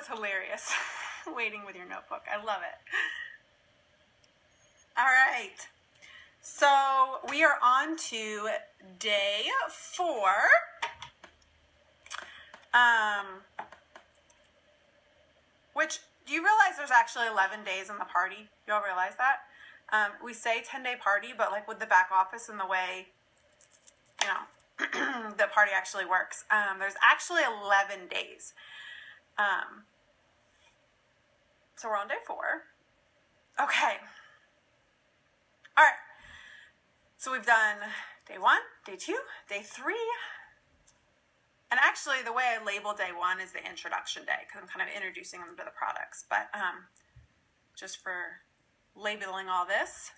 hilarious. Waiting with your notebook. I love it. All right. So we are on to day 4. Which, do you realize there's actually 11 days in the party? You all realize that? We say 10-day party, but like with the back office and the way, you know, the party actually works, there's actually 11 days. So we're on day 4. Okay. All right. So we've done day 1, day 2, day 3. And actually, the way I label day 1 is the introduction day, because I'm kind of introducing them to the products. But just for labeling all this.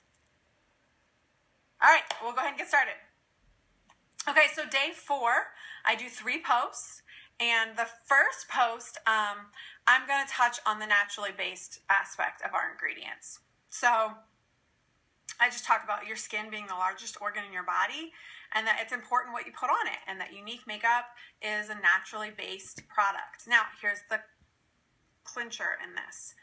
All right, we'll go ahead and get started. Okay, so day 4, I do 3 posts. And the first post, I'm going to touch on the naturally based aspect of our ingredients. So I just talk about your skin being the largest organ in your body, and that it's important what you put on it, and that Younique makeup is a naturally based product. Now, here's the clincher in this.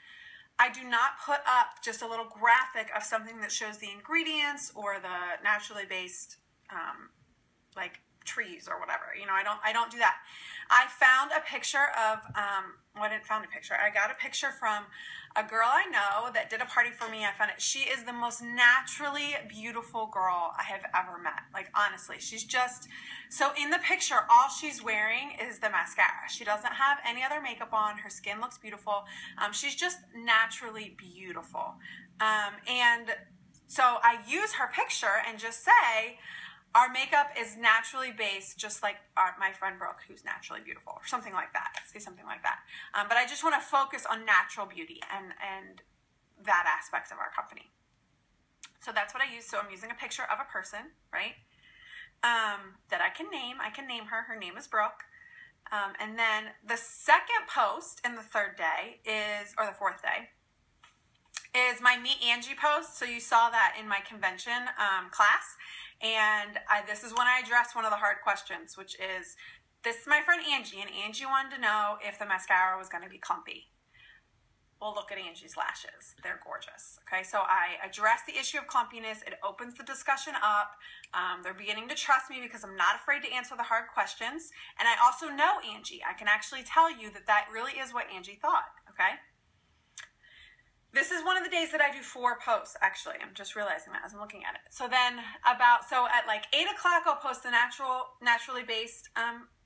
I do not put up just a little graphic of something that shows the ingredients or the naturally based, like trees or whatever. You know, I don't do that. I found a picture of, well, I didn't find a picture. I got a picture from a girl I know that did a party for me. I found it. She is the most naturally beautiful girl I have ever met. Like, honestly, she's just, so in the picture, all she's wearing is the mascara. She doesn't have any other makeup on. Her skin looks beautiful. She's just naturally beautiful. And so I use her picture and just say, our makeup is naturally based, just like my friend Brooke, who's naturally beautiful, or something like that. Say something like that. But I just want to focus on natural beauty and that aspect of our company. So that's what I use. So I'm using a picture of a person, right, that I can name. I can name her. Her name is Brooke. And then the second post in the 3rd day is, or the 4th day, is my Meet Angie post. So you saw that in my convention class. And this is when I address one of the hard questions, which is, this is my friend Angie, and Angie wanted to know if the mascara was going to be clumpy. Well, look at Angie's lashes. They're gorgeous. Okay, so I address the issue of clumpiness. It opens the discussion up. They're beginning to trust me because I'm not afraid to answer the hard questions. And I also know Angie. I can actually tell you that that really is what Angie thought, okay? This is one of the days that I do 4 posts, actually. I'm just realizing that as I'm looking at it. So then so at like 8 o'clock, I'll post the naturally based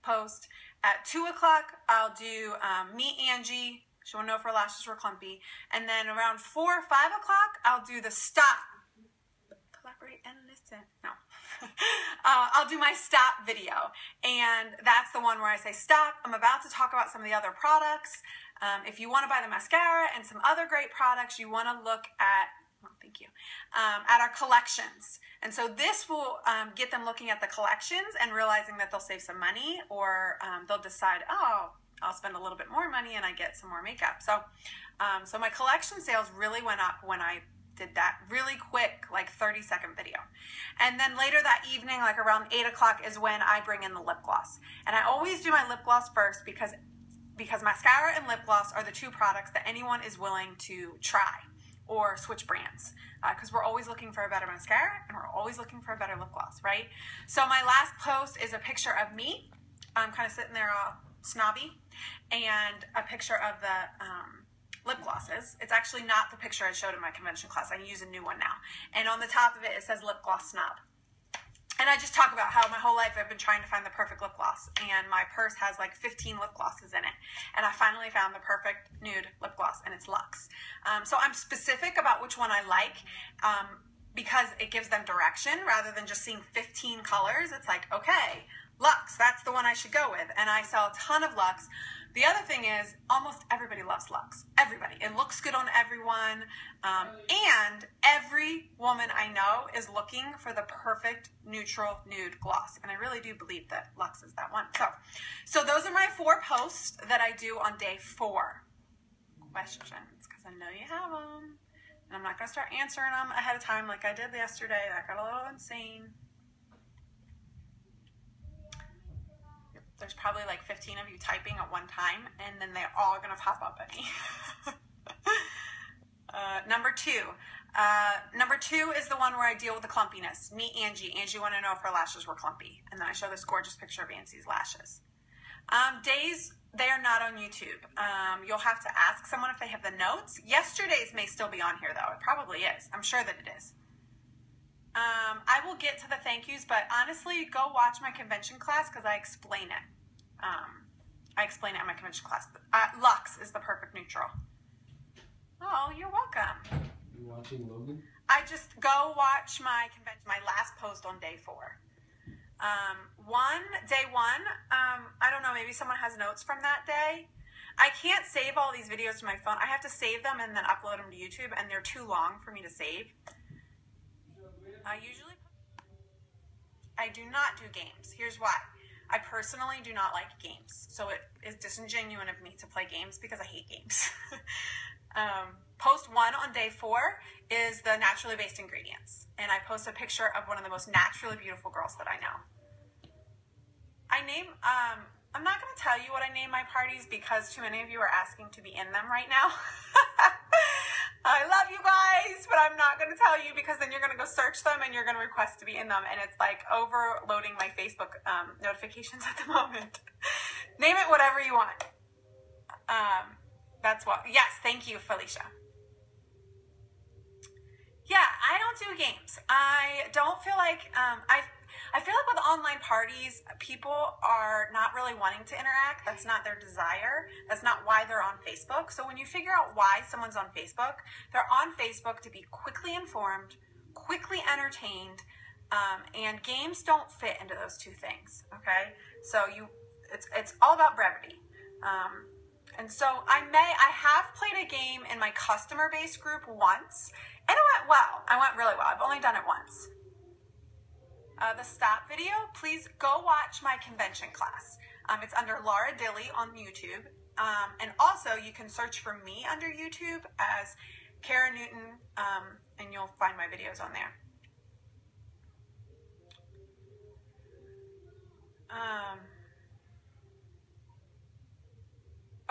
post. At 2 o'clock, I'll do Meet Angie. She will know if her lashes were clumpy. And then around 4 or 5 o'clock, I'll do the stop. Collaborate and listen. No. I'll do my stop video. And that's the one where I say, stop, I'm about to talk about some of the other products. If you want to buy the mascara and some other great products, you want to look at, well, thank you, at our collections. And so this will get them looking at the collections and realizing that they'll save some money, or they'll decide, oh, I'll spend a little bit more money and I get some more makeup. So, so my collection sales really went up when I did that really quick, like 30-second video. And then later that evening, like around 8 o'clock, is when I bring in the lip gloss. And I always do my lip gloss first because mascara and lip gloss are the 2 products that anyone is willing to try or switch brands, because we're always looking for a better mascara and we're always looking for a better lip gloss, right? So my last post is a picture of me. I'm kind of sitting there all snobby, and a picture of the lip glosses. It's actually not the picture I showed in my convention class. I use a new one now. And on the top of it, it says lip gloss snob. And I just talk about how my whole life I've been trying to find the perfect lip gloss, and my purse has like 15 lip glosses in it. And I finally found the perfect nude lip gloss, and it's Luxe. So I'm specific about which one I like, because it gives them direction rather than just seeing 15 colors. It's like, okay, Luxe, that's the one I should go with. And I sell a ton of Luxe. The other thing is, almost everybody loves Luxe. Everybody. It looks good on everyone. And every woman I know is looking for the perfect neutral nude gloss. And I really do believe that Luxe is that one. So those are my 4 posts that I do on day 4. Questions, because I know you have them. And I'm not going to start answering them ahead of time like I did yesterday. That got a little insane. They're there's probably like 15 of you typing at one time, and then they're all going to pop up at me. Number two is the one where I deal with the clumpiness. Meet Angie. Angie wanted to know if her lashes were clumpy. And then I show this gorgeous picture of Angie's lashes. Days, they are not on YouTube. You'll have to ask someone if they have the notes. Yesterday's may still be on here, though. It probably is. I'm sure that it is. I will get to the thank yous, but honestly, go watch my convention class because I explain it. I explain it in my convention class. Lux is the perfect neutral. Oh, you're welcome. You watching Logan? I just go watch my convention, my last post on day 4. Day one, I don't know, maybe someone has notes from that day. I can't save all these videos to my phone. I have to save them and then upload them to YouTube, and they're too long for me to save. I do not do games. Here's why. I personally do not like games. So it is disingenuous of me to play games because I hate games. Post 1 on day 4 is the naturally based ingredients. And I post a picture of one of the most naturally beautiful girls that I know. I'm not going to tell you what I name my parties because too many of you are asking to be in them right now. I love you guys, but I'm not going to tell you because then you're going to go search them and you're going to request to be in them. And it's like overloading my Facebook notifications at the moment. Name it whatever you want. That's what. Yes, thank you, Felicia. Yeah, I don't do games. I don't feel like I feel like with online parties, people are not really wanting to interact. That's not their desire. That's not why they're on Facebook. So when you figure out why someone's on Facebook, they're on Facebook to be quickly informed, quickly entertained, and games don't fit into those two things. Okay, so it's all about brevity. And so I have played a game in my customer base group once, and it went well. I went really well. I've only done it once. The stop video, please go watch my convention class. It's under Laura Dilley on YouTube. And also you can search for me under YouTube as Kara Newton, and you'll find my videos on there.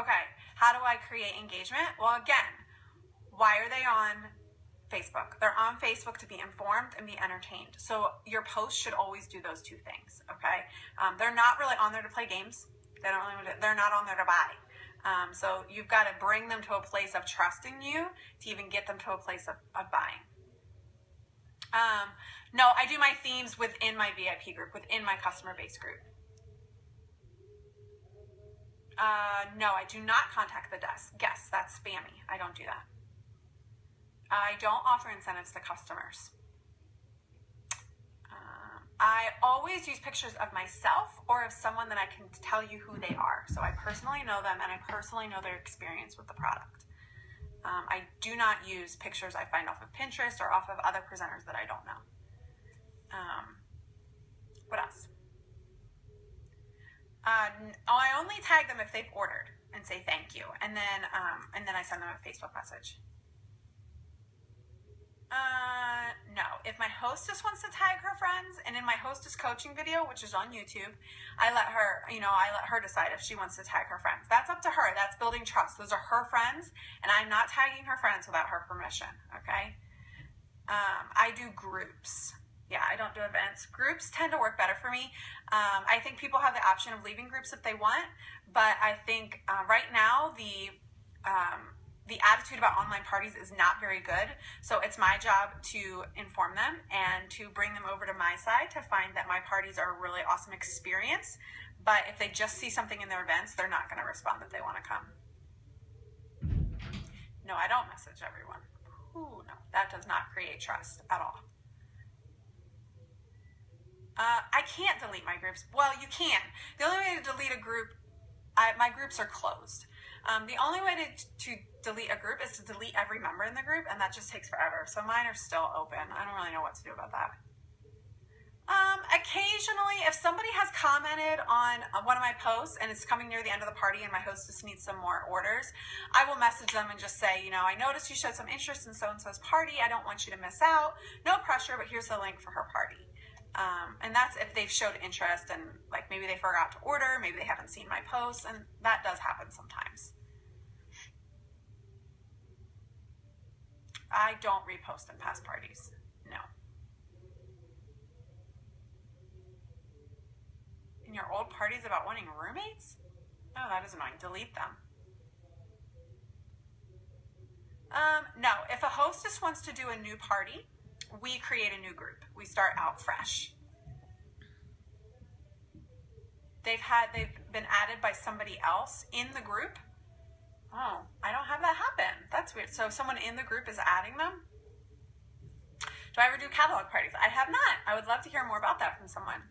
Okay, how do I create engagement? Well, again, why are they on Facebook? They're on Facebook to be informed and be entertained. So your posts should always do those two things, okay? They're not really on there to play games. They're not on there to buy. So you've got to bring them to a place of trusting you to even get them to a place of buying. No, I do my themes within my VIP group, within my customer base group. No, I do not contact the guests. That's spammy. I don't do that. I don't offer incentives to customers. I always use pictures of myself or of someone that I can tell you who they are. So I personally know them and I personally know their experience with the product. I do not use pictures I find off of Pinterest or off of other presenters that I don't know. What else? I only tag them if they've ordered and say thank you. And then I send them a Facebook message. No. If my hostess wants to tag her friends, and in my hostess coaching video, which is on YouTube, I let her decide if she wants to tag her friends. That's up to her. That's building trust. Those are her friends, and I'm not tagging her friends without her permission, okay? I do groups. Yeah, I don't do events. Groups tend to work better for me. I think people have the option of leaving groups if they want, but I think right now the attitude about online parties is not very good. So it's my job to inform them and to bring them over to my side to find that my parties are a really awesome experience. But if they just see something in their events, they're not going to respond that they want to come. No, I don't message everyone. Ooh, no, that does not create trust at all. I can't delete my groups. Well, you can. The only way to delete a group, my groups are closed. The only way to delete a group is to delete every member in the group, and that just takes forever. So mine are still open. I don't really know what to do about that. Occasionally, if somebody has commented on one of my posts and it's coming near the end of the party and my hostess needs some more orders, I will message them and just say, I noticed you showed some interest in so-and-so's party. I don't want you to miss out. No pressure, but here's the link for her party. And that's if they've showed interest and like maybe they forgot to order, maybe they haven't seen my posts, and that does happen sometimes. I don't repost in past parties. No. In your old parties about wanting roommates? Oh, that is annoying. Delete them. No, if a hostess wants to do a new party, we create a new group. We start out fresh. They've been added by somebody else in the group. Oh, I don't have that happen. That's weird. So if someone in the group is adding them? Do I ever do catalog parties? I have not. I would love to hear more about that from someone.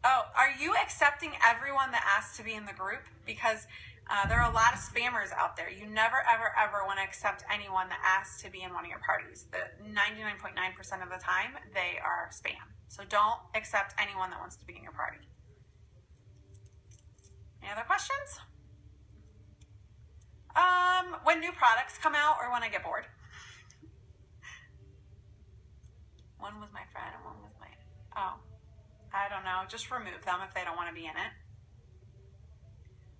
Oh, are you accepting everyone that asks to be in the group? Because there are a lot of spammers out there. You never, ever, ever want to accept anyone that asks to be in one of your parties. The 99.9% of the time, they are spam. So don't accept anyone that wants to be in your party. Any other questions? When new products come out or when I get bored. One was my friend and one was my, I don't know. Just remove them if they don't want to be in it.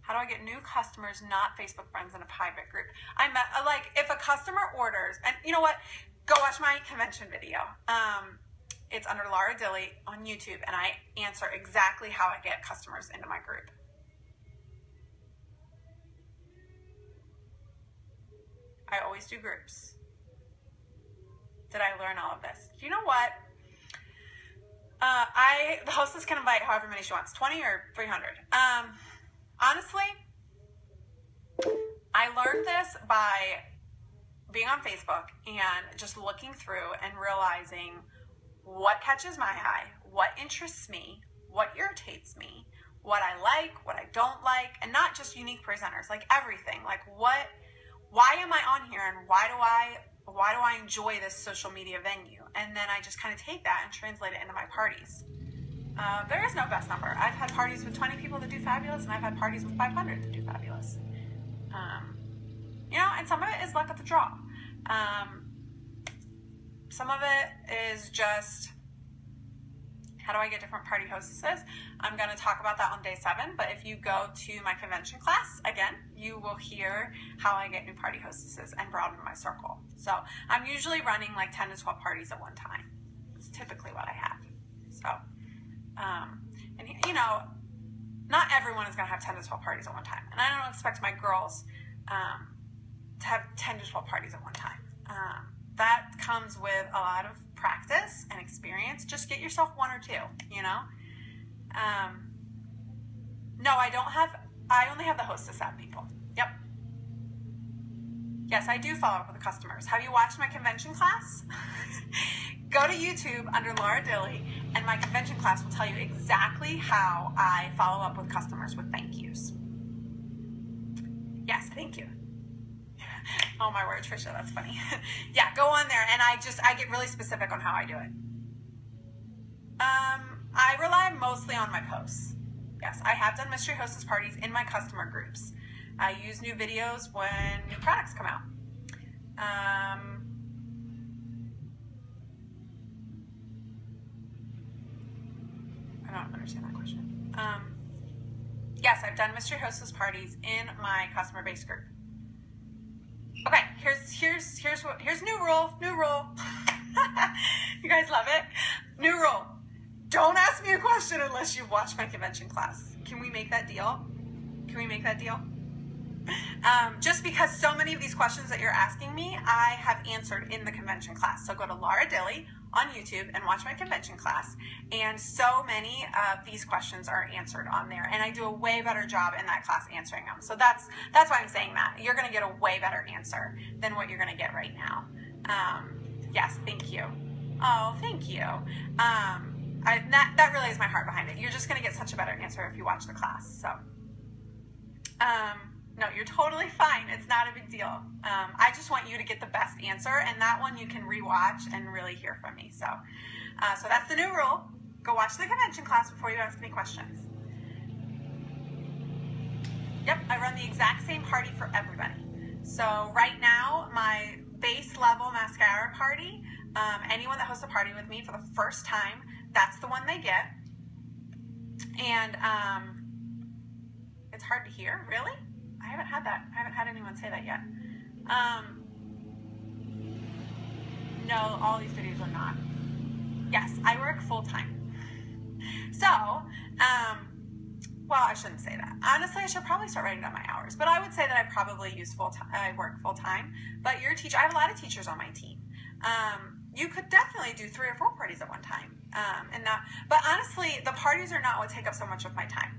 How do I get new customers, not Facebook friends, in a private group? If a customer orders, and you know what? Go watch my convention video. It's under Laura Dilley on YouTube, and I answer exactly how I get customers into my group. I always do groups. Did I learn all of this? You know what? The hostess can invite however many she wants, 20 or 300. Honestly, I learned this by being on Facebook and just looking through and realizing what catches my eye, what interests me, what irritates me, what I like, what I don't like, and not just unique presenters, like everything. Like why am I on here and why do I enjoy this social media venue? And then I just kind of take that and translate it into my parties. There is no best number. I've had parties with 20 people that do fabulous, and I've had parties with 500 that do fabulous. And some of it is luck of the draw. Some of it is just, how do I get different party hostesses? I'm going to talk about that on day 7, but if you go to my convention class, again, you will hear how I get new party hostesses and broaden my circle. So I'm usually running like 10 to 12 parties at one time. It's typically what I have. So, not everyone is going to have 10 to 12 parties at one time. And I don't expect my girls to have 10 to 12 parties at one time. That comes with a lot of practice and experience. Just get yourself 1 or 2, No, I only have the hostess add people. Yep. Yes, I do follow up with the customers. Have you watched my convention class? Go to YouTube under Laura Dilley, and my convention class will tell you exactly how I follow up with customers with thank yous. Yes, thank you. Oh my word, Trisha, that's funny. Yeah, go on there, and I get really specific on how I do it. I rely mostly on my posts. Yes, I have done mystery hostess parties in my customer groups. I use new videos when new products come out. I don't understand that question. Yes, I've done mystery hostess parties in my customer base group. Okay, here's new rule. You guys love it? New rule. Don't ask me a question unless you've watched my convention class. Can we make that deal? Just because so many of these questions that you're asking me, I have answered in the convention class. So go to Laura Dilley on YouTube and watch my convention class. And so many of these questions are answered on there. And I do a way better job in that class answering them. So that's why I'm saying that. You're going to get a way better answer than what you're going to get right now. Yes, thank you. Oh, thank you. That really is my heart behind it. You're just going to get such a better answer if you watch the class. So, no, you're totally fine. It's not a big deal. I just want you to get the best answer, and that one you can rewatch and really hear from me. So, so that's the new rule. Go watch the convention class before you ask any questions. Yep, I run the exact same party for everybody. So right now, my base level mascara party, Anyone that hosts a party with me for the first time, that's the one they get. And it's hard to hear. Really? I haven't had that. I haven't had anyone say that yet. No, all these videos are not. Yes, I work full-time. So, well, I shouldn't say that. Honestly, I should probably start writing down my hours. But I would say that I probably use full-time. I work full-time. But you're a teacher. I have a lot of teachers on my team. You could definitely do 3 or 4 parties at one time. But honestly, the parties are not what take up so much of my time.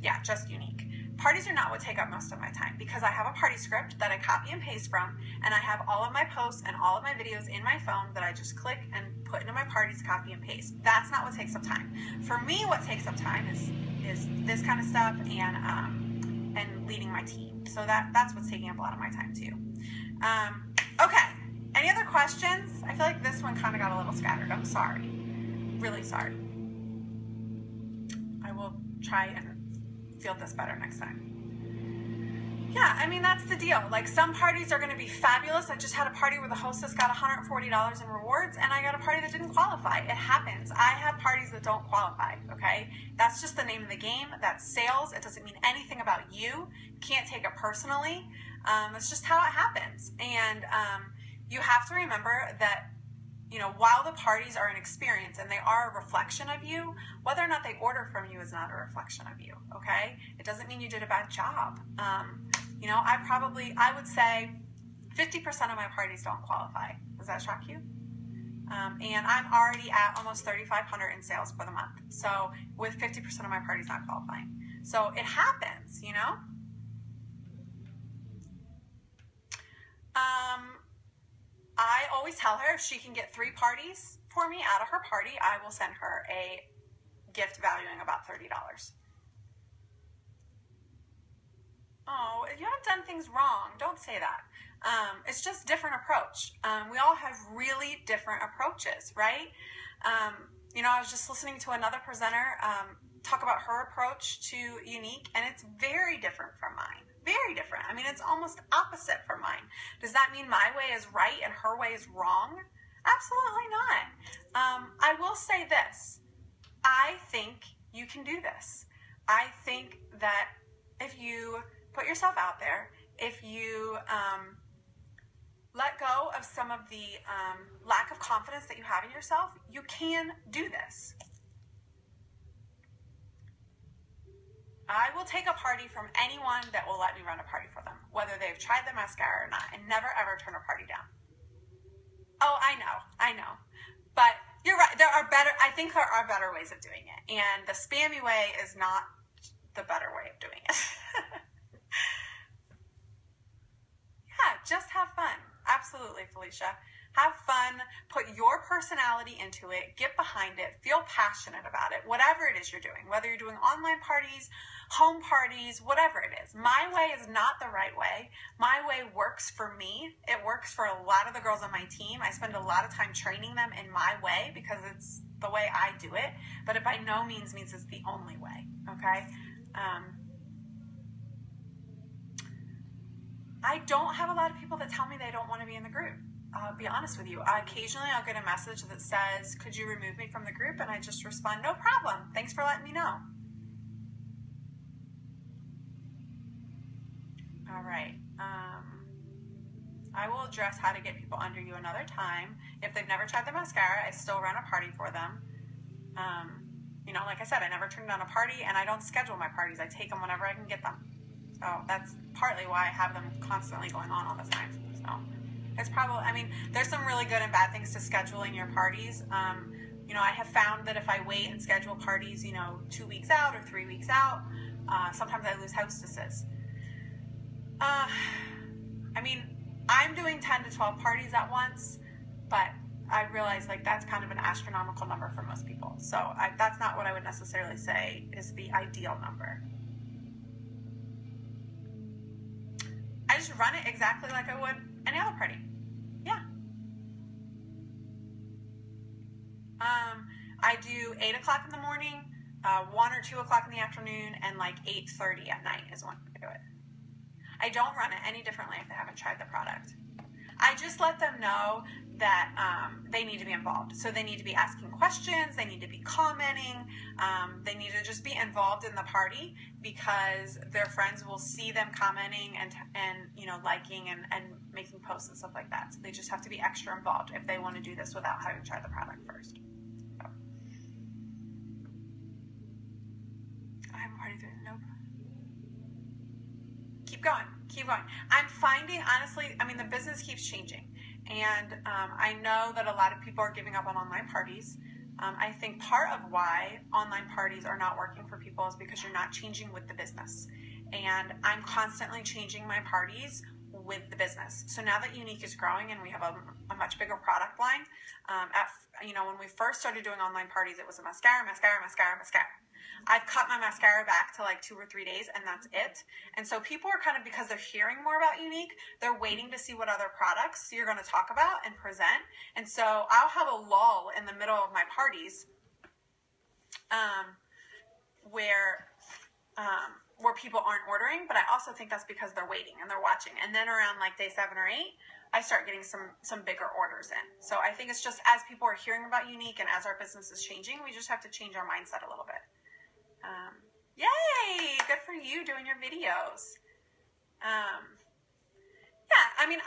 Yeah, just unique. Parties are not what take up most of my time because I have a party script that I copy and paste from, and I have all of my posts and all of my videos in my phone that I just click and put into my parties, copy and paste. That's not what takes up time. For me, what takes up time is this kind of stuff and leading my team. So that's what's taking up a lot of my time too. Okay. Any other questions? I feel like this one kind of got a little scattered. I'm sorry. Really sorry. I will try and field this better next time. Yeah, I mean, that's the deal. Like, some parties are going to be fabulous. I just had a party where the hostess got $140 in rewards, and I got a party that didn't qualify. It happens. I have parties that don't qualify, okay? That's just the name of the game. That's sales. It doesn't mean anything about you. You can't take it personally. It's just how it happens. And you have to remember that, you know, while the parties are an experience and they are a reflection of you, whether or not they order from you is not a reflection of you, okay? It doesn't mean you did a bad job. You know, I would say 50% of my parties don't qualify. Does that shock you? And I'm already at almost $3,500 in sales for the month. So with 50% of my parties not qualifying. So it happens, you know? I always tell her if she can get 3 parties for me out of her party, I will send her a gift valuing about $30. Oh, you haven't done things wrong. Don't say that. It's just different approach. We all have really different approaches, right? You know, I was just listening to another presenter talk about her approach to Unique, and it's very different from mine. Very different. I mean, it's almost opposite from mine. Does that mean my way is right and her way is wrong? Absolutely not. I will say this. I think you can do this. I think that if you put yourself out there, if you let go of some of the lack of confidence that you have in yourself, you can do this. I will take a party from anyone that will let me run a party for them, whether they've tried the mascara or not, and never ever turn a party down. Oh, I know. But you're right. I think there are better ways of doing it. And the spammy way is not the better way of doing it. Yeah, just have fun. Absolutely, Felicia. Have fun, put your personality into it, get behind it, feel passionate about it, whatever it is you're doing, whether you're doing online parties, home parties, whatever it is. My way is not the right way. My way works for me. It works for a lot of the girls on my team. I spend a lot of time training them in my way because it's the way I do it, but it by no means it's the only way, okay? I don't have a lot of people that tell me they don't want to be in the group. I'll be honest with you. Occasionally I'll get a message that says, could you remove me from the group? And I just respond, no problem. Thanks for letting me know. All right. I will address how to get people under you another time. If they've never tried the mascara, I still run a party for them. You know, like I said, I never turn down a party, and I don't schedule my parties. I take them whenever I can get them. So that's partly why I have them constantly going on all the time. So it's probably, I mean, there's some really good and bad things to scheduling your parties. You know, I have found that if I wait and schedule parties, you know, 2 weeks out or 3 weeks out, sometimes I lose hostesses. I mean, I'm doing 10 to 12 parties at once, but I realize like that's kind of an astronomical number for most people. So that's not what I would necessarily say is the ideal number. I just run it exactly like I would any other party. Yeah. I do 8 o'clock in the morning, 1 or 2 o'clock in the afternoon, and like 8:30 at night is when I do it. I don't run it any differently if they haven't tried the product. I just let them know that they need to be involved. So they need to be asking questions, they need to be commenting, they need to just be involved in the party, because their friends will see them commenting and liking and making posts and stuff like that. So they just have to be extra involved if they want to do this without having tried the product first. So. I haven't partied through. Nope. Keep going. I'm finding, honestly, the business keeps changing. And I know that a lot of people are giving up on online parties. I think part of why online parties are not working for people is because you're not changing with the business. And I'm constantly changing my parties with the business. So now that Younique is growing and we have a much bigger product line, when we first started doing online parties, it was a mascara. I've cut my mascara back to like 2 or 3 days, and that's it. And so people are kind of, because they're hearing more about Younique, they're waiting to see what other products you're going to talk about and present. And so I'll have a lull in the middle of my parties where people aren't ordering, but I also think that's because they're waiting and they're watching. And then around like day 7 or 8, I start getting some bigger orders in. So I think it's just as people are hearing about Younique and as our business is changing, we just have to change our mindset a little bit. Yay! Good for you doing your videos.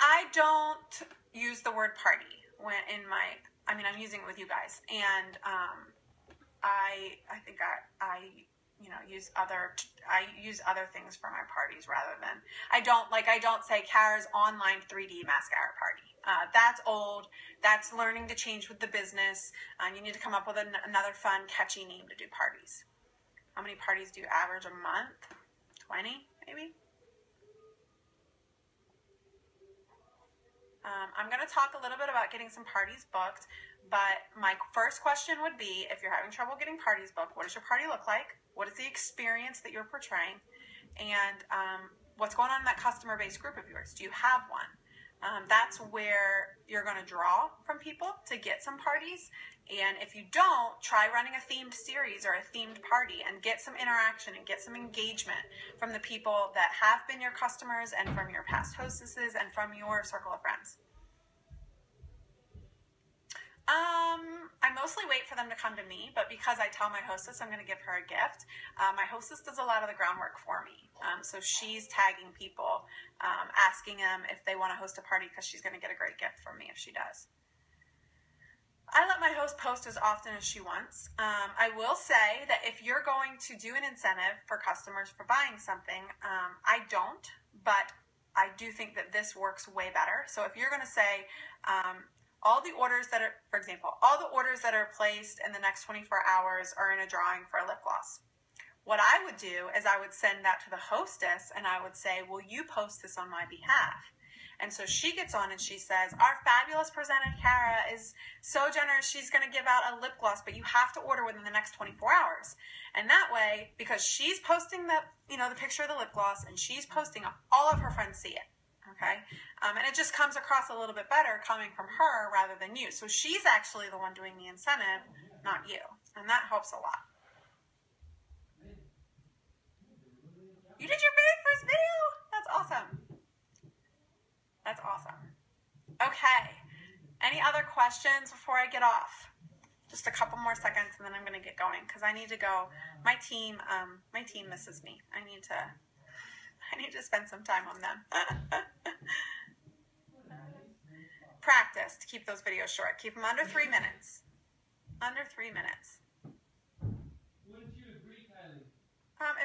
I don't use the word party when I'm using it with you guys, and I think I use other things for my parties rather than, I don't say Kara's online 3D mascara party. That's old. That's learning to change with the business. You need to come up with another fun, catchy name to do parties. How many parties do you average a month? 20, maybe? I'm going to talk a little bit about getting some parties booked, but my first question would be, if you're having trouble getting parties booked, what does your party look like? What is the experience that you're portraying? And what's going on in that customer-based group of yours? Do you have one? That's where you're going to draw from people to get some parties. And if you don't, try running a themed series or a themed party and get some interaction and get some engagement from the people that have been your customers and from your past hostesses and from your circle of friends. I mostly wait for them to come to me, but because I tell my hostess I'm going to give her a gift, my hostess does a lot of the groundwork for me. So she's tagging people, asking them if they want to host a party because she's going to get a great gift from me if she does. I let my host post as often as she wants. I will say that if you're going to do an incentive for customers for buying something, I don't, but I do think that this works way better. So if you're going to say, all the orders that are, for example, all the orders that are placed in the next 24 hours are in a drawing for a lip gloss. What I would do is I would send that to the hostess and I would say, will you post this on my behalf? And so she gets on and she says, our fabulous presenter, Kara, is so generous. She's going to give out a lip gloss, but you have to order within the next 24 hours. And that way, because she's posting the picture of the lip gloss and she's posting, all of her friends see it. Okay. And it just comes across a little bit better coming from her rather than you. So she's actually the one doing the incentive, not you. And that helps a lot. You did your very first video? That's awesome. That's awesome. Okay. Any other questions before I get off? Just a couple more seconds and then I'm going to get going because I need to go. My team misses me. I need to spend some time on them. Practice to keep those videos short. Keep them under 3 minutes. Under 3 minutes. Wouldn't you agree, Kylie? If